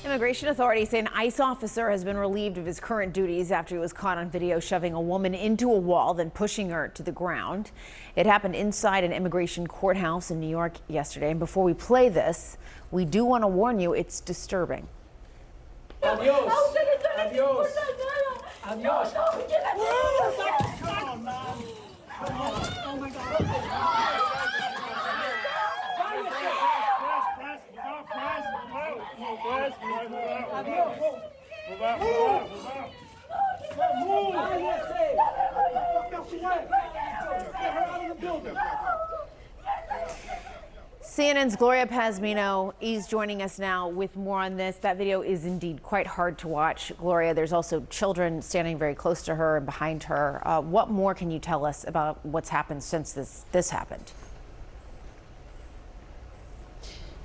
Immigration authorities say an ICE officer has been relieved of his current duties after he was caught on video shoving a woman into a wall, then pushing her to the ground. It happened inside an immigration courthouse in New York yesterday. And before we play this, we do want to warn you, it's disturbing. Adios. Adios. Adios. Come on, man. Oh my God. CNN's Gloria Pazmino is joining us now with more on this. That video is indeed quite hard to watch. Gloria, there's also children standing very close to her and behind her. What more can you tell us about what's happened since this happened?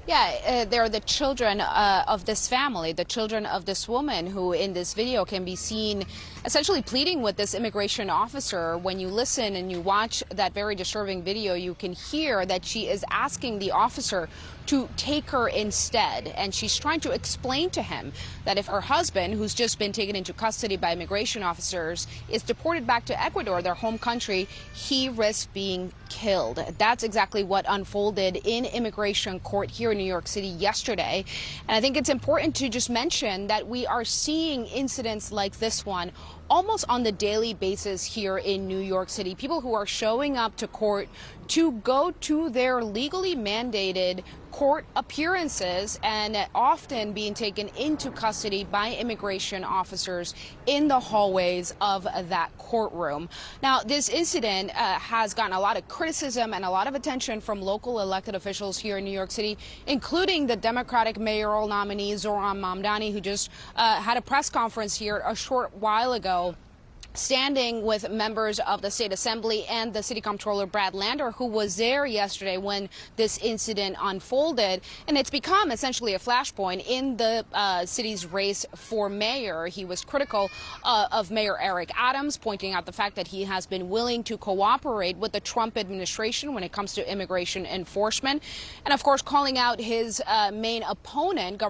Yeah, they're the children of this family, the children of this woman who in this video can be seen essentially pleading with this immigration officer. When you listen and you watch that very disturbing video, you can hear that she is asking the officer to take her instead. And she's trying to explain to him that if her husband, who's just been taken into custody by immigration officers, is deported back to Ecuador, their home country, he risks being killed. That's exactly what unfolded in immigration court here in New York City yesterday. And I think it's important to just mention that we are seeing incidents like this one almost on the daily basis here in New York City. People who are showing up to court to go to their legally mandated court appearances and often being taken into custody by immigration officers in the hallways of that courtroom. Now, this incident has gotten a lot of criticism and a lot of attention from local elected officials here in New York City, including the Democratic mayoral nominee Zohran Mamdani, who just had a press conference here a short while ago, standing with members of the state assembly and the city comptroller Brad Lander, who was there yesterday when this incident unfolded. And it's become essentially a flashpoint in the city's race for mayor. He was critical of Mayor Eric Adams, pointing out the fact that he has been willing to cooperate with the Trump administration when it comes to immigration enforcement. And of course, calling out his main opponent,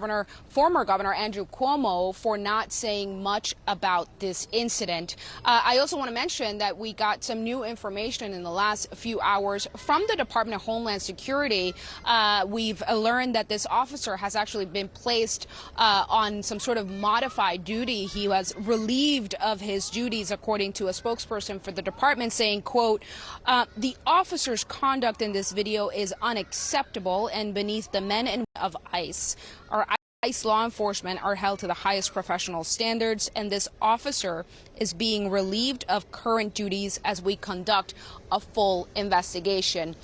former Governor Andrew Cuomo, for not saying much about this incident. I also want to mention that we got some new information in the last few hours from the Department of Homeland Security. We've learned that this officer has actually been placed on some sort of modified duty. He was relieved of his duties, according to a spokesperson for the department, saying, quote, the officer's conduct in this video is unacceptable and beneath the men and women of ICE. ICE law enforcement are held to the highest professional standards, and this officer is being relieved of current duties as we conduct a full investigation.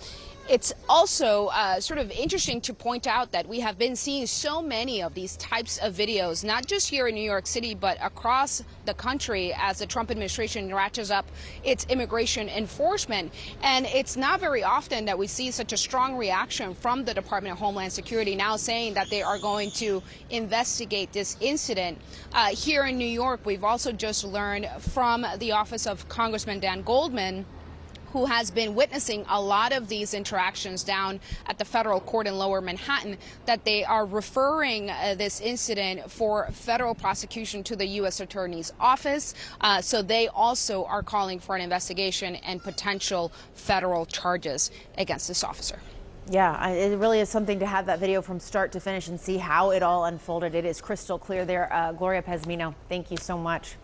It's also sort of interesting to point out that we have been seeing so many of these types of videos, not just here in New York City, but across the country as the Trump administration ratchets up its immigration enforcement. And it's not very often that we see such a strong reaction from the Department of Homeland Security now saying that they are going to investigate this incident. Here in New York, we've also just learned from the office of Congressman Dan Goldman, who has been witnessing a lot of these interactions down at the federal court in Lower Manhattan, that they are referring this incident for federal prosecution to the U.S. Attorney's Office. So they also are calling for an investigation and potential federal charges against this officer. Yeah, it really is something to have that video from start to finish and see how it all unfolded. It is crystal clear there. Gloria Pazmino, thank you so much.